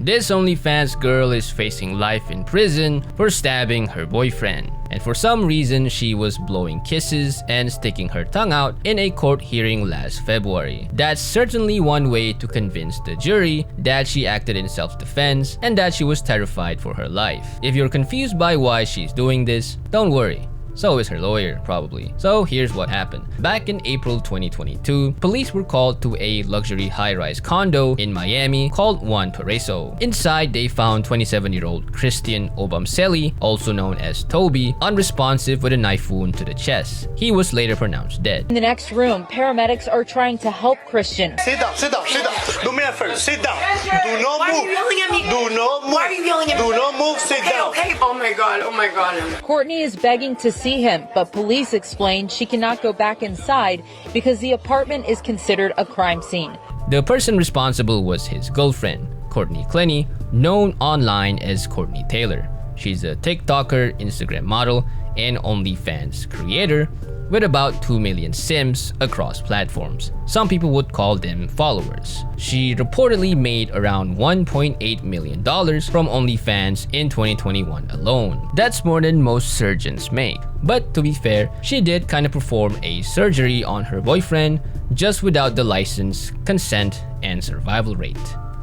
This OnlyFans girl is facing life in prison for stabbing her boyfriend. And for some reason, she was blowing kisses and sticking her tongue out in a court hearing last February. That's certainly one way to convince the jury that she acted in self-defense and that she was terrified for her life. If you're confused by why she's doing this, don't worry. So is her lawyer, probably. So here's what happened. Back in April 2022, police were called to a luxury high-rise condo in Miami called Juan Paraiso. Inside, they found 27-year-old Christian Obamseli, also known as Toby, unresponsive with a knife wound to the chest. He was later pronounced dead. In the next room, paramedics are trying to help Christian. Sit down, sit down, sit down. Do me a favor, sit down. Do not move. Why are you yelling at me? Do not move. Why are you yelling at me? Do not move, sit down. Okay. Oh my god, oh my god. Courtney is begging to see him, but police explain she cannot go back inside because the apartment is considered a crime scene. The person responsible was his girlfriend, Courtney Clenny, known online as Courtney Taylor. She's a TikToker, Instagram model, and OnlyFans creator with about 2 million Sims across platforms. Some people would call them followers. She reportedly made around $1.8 million from OnlyFans in 2021 alone. That's more than most surgeons make. But to be fair, she did kind of perform a surgery on her boyfriend just without the license, consent, and survival rate.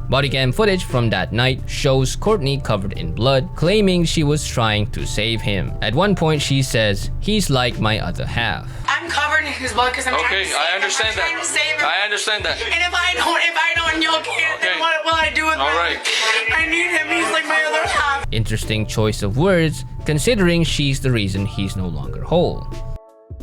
Bodycam footage from that night shows Courtney covered in blood, claiming she was trying to save him. At one point, she says, "He's like my other half." I'm covered in his blood because I'm trying to save him. I understand I'm trying to save him. I understand that. And if I don't and you can't, then what will I do with him? Alright. I need him. He's like my other half. Interesting choice of words, considering she's the reason he's no longer whole.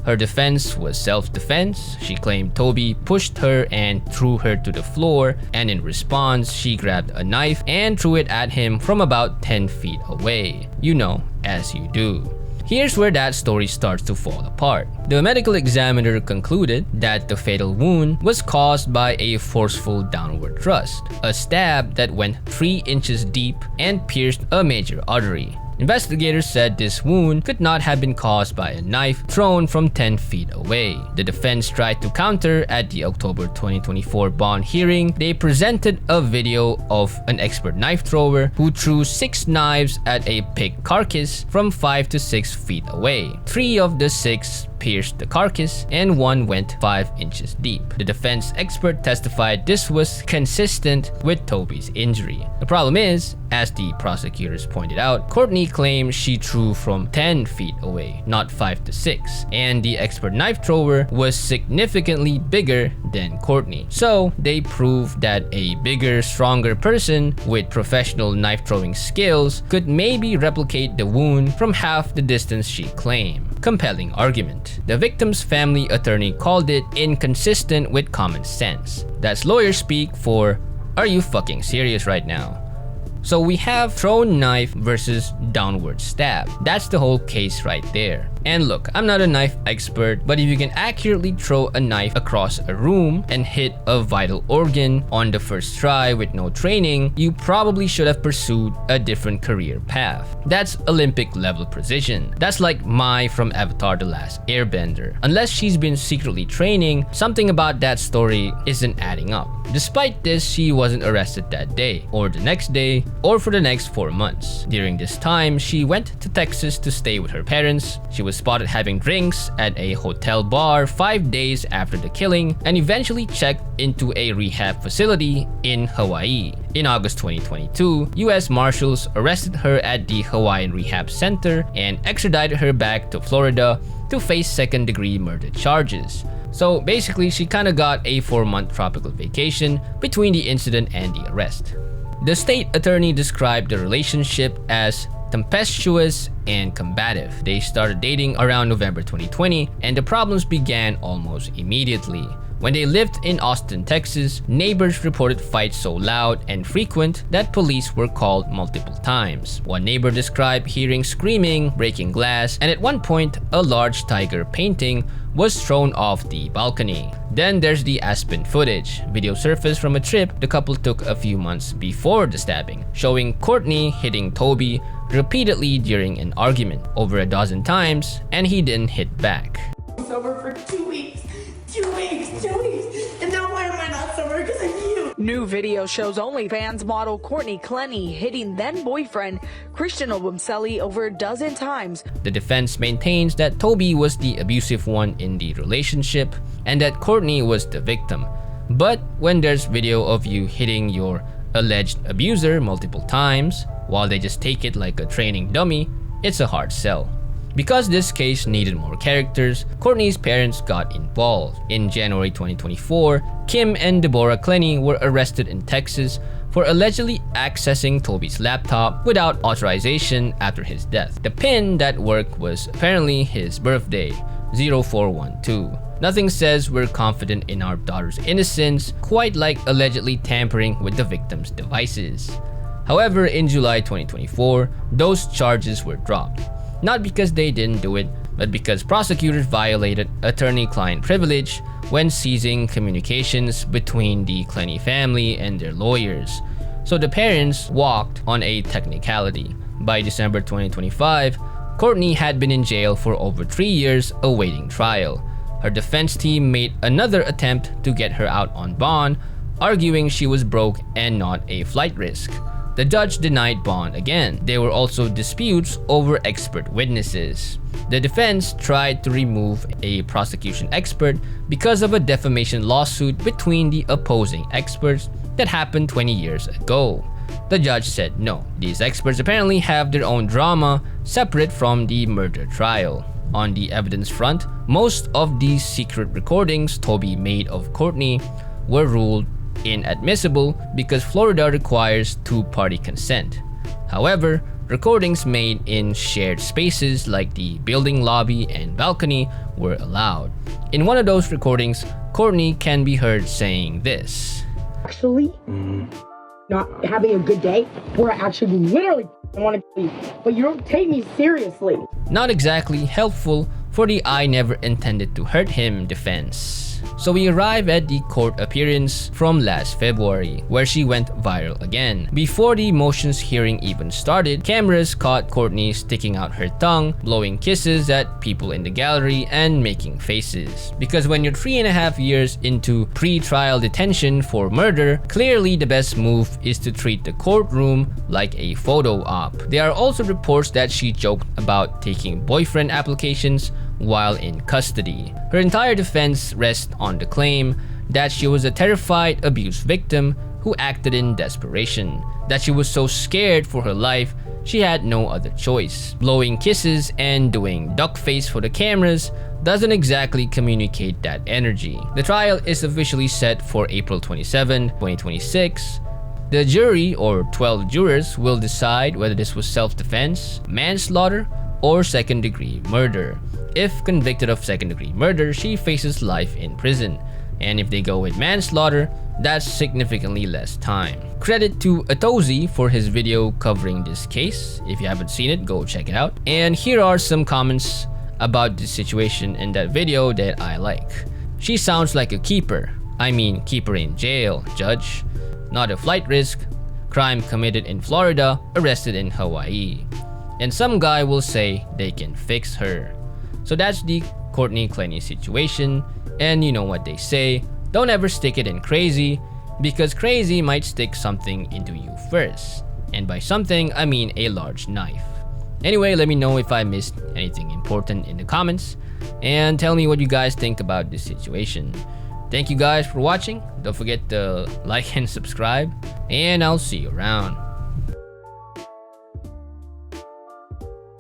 Her defense was self-defense. She claimed Toby pushed her and threw her to the floor, and in response, she grabbed a knife and threw it at him from about 10 feet away. You know, as you do. Here's where that story starts to fall apart. The medical examiner concluded that the fatal wound was caused by a forceful downward thrust, a stab that went 3 inches deep and pierced a major artery. Investigators said this wound could not have been caused by a knife thrown from 10 feet away. The defense tried to counter at the October 2024 bond hearing. They presented a video of an expert knife thrower who threw 6 knives at a pig carcass from 5 to 6 feet away. 3 of the 6 pierced the carcass and 1 went 5 inches deep. The defense expert testified this was consistent with Toby's injury. The problem is, as the prosecutors pointed out, Courtney claims she threw from 10 feet away, not 5 to 6, and the expert knife thrower was significantly bigger than Courtney. So they proved that a bigger, stronger person with professional knife throwing skills could maybe replicate the wound from half the distance she claimed. Compelling argument. The victim's family attorney called it inconsistent with common sense. That's lawyer speak for, "Are you fucking serious right now?" So we have thrown knife versus downward stab. That's the whole case right there. And look, I'm not a knife expert, but if you can accurately throw a knife across a room and hit a vital organ on the first try with no training, you probably should have pursued a different career path. That's Olympic level precision. That's like Mai from Avatar: The Last Airbender. Unless she's been secretly training, something about that story isn't adding up. Despite this, she wasn't arrested that day, or the next day, or for the next 4 months. During this time, she went to Texas to stay with her parents. She was spotted having drinks at a hotel bar 5 days after the killing and eventually checked into a rehab facility in Hawaii. In August 2022, US Marshals arrested her at the Hawaiian Rehab Center and extradited her back to Florida to face second-degree murder charges. So basically, she kinda got a 4-month tropical vacation between the incident and the arrest. The state attorney described the relationship as tempestuous and combative. They started dating around November 2020, and the problems began almost immediately. When they lived in Austin, Texas, neighbors reported fights so loud and frequent that police were called multiple times. One neighbor described hearing screaming, breaking glass, and at one point, a large tiger painting was thrown off the balcony. Then there's the Aspen footage. Video surfaced from a trip the couple took a few months before the stabbing, showing Courtney hitting Toby repeatedly during an argument, over a dozen times, and he didn't hit back. Sober for 2 weeks. 2 weeks. And now why am I not sober? Because of you. New video shows OnlyFans model Courtney Clenny hitting then-boyfriend Christian Obumseli over a dozen times. The defense maintains that Toby was the abusive one in the relationship and that Courtney was the victim. But when there's video of you hitting your alleged abuser multiple times while they just take it like a training dummy, it's a hard sell. Because this case needed more characters, Courtney's parents got involved. In January 2024, Kim and Deborah Clenny were arrested in Texas for allegedly accessing Toby's laptop without authorization after his death. The pin that worked was apparently his birthday, 0412. Nothing says we're confident in our daughter's innocence, quite like allegedly tampering with the victim's devices. However, in July 2024, those charges were dropped. Not because they didn't do it, but because prosecutors violated attorney-client privilege when seizing communications between the Clenny family and their lawyers. So the parents walked on a technicality. By December 2025, Courtney had been in jail for over 3 years awaiting trial. Her defense team made another attempt to get her out on bond, arguing she was broke and not a flight risk. The judge denied bond again. There were also disputes over expert witnesses. The defense tried to remove a prosecution expert because of a defamation lawsuit between the opposing experts that happened 20 years ago. The judge said no. These experts apparently have their own drama separate from the murder trial. On the evidence front, most of these secret recordings Toby made of Courtney were ruled inadmissible because Florida requires two-party consent. However, recordings made in shared spaces like the building lobby and balcony were allowed. In one of those recordings, Courtney can be heard saying this. Actually, not having a good day, where I actually literally want to kill you, but you don't take me seriously. Not exactly helpful for the "I never intended to hurt him" defense. So we arrive at the court appearance from last February, where she went viral again. Before the motions hearing even started, cameras caught Courtney sticking out her tongue, blowing kisses at people in the gallery, and making faces. Because when you're 3.5 years into pre-trial detention for murder, clearly the best move is to treat the courtroom like a photo op. There are also reports that she joked about taking boyfriend applications while in custody. Her entire defense rests on the claim that she was a terrified abuse victim who acted in desperation, that she was so scared for her life she had no other choice. Blowing kisses and doing duck face for the cameras doesn't exactly communicate that energy. The trial is officially set for April 27, 2026. The jury, or 12 jurors, will decide whether this was self-defense, manslaughter, or second-degree murder. If convicted of second-degree murder, she faces life in prison. And if they go with manslaughter, that's significantly less time. Credit to Atozi for his video covering this case. If you haven't seen it, go check it out. And here are some comments about this situation in that video that I like. She sounds like a keeper. I mean, keeper in jail, judge. Not a flight risk. Crime committed in Florida, arrested in Hawaii. And some guy will say they can fix her. So that's the Courtney Clenny situation, and you know what they say, don't ever stick it in crazy, because crazy might stick something into you first. And by something, I mean a large knife. Anyway, let me know if I missed anything important in the comments, and tell me what you guys think about this situation. Thank you guys for watching, don't forget to like and subscribe, and I'll see you around.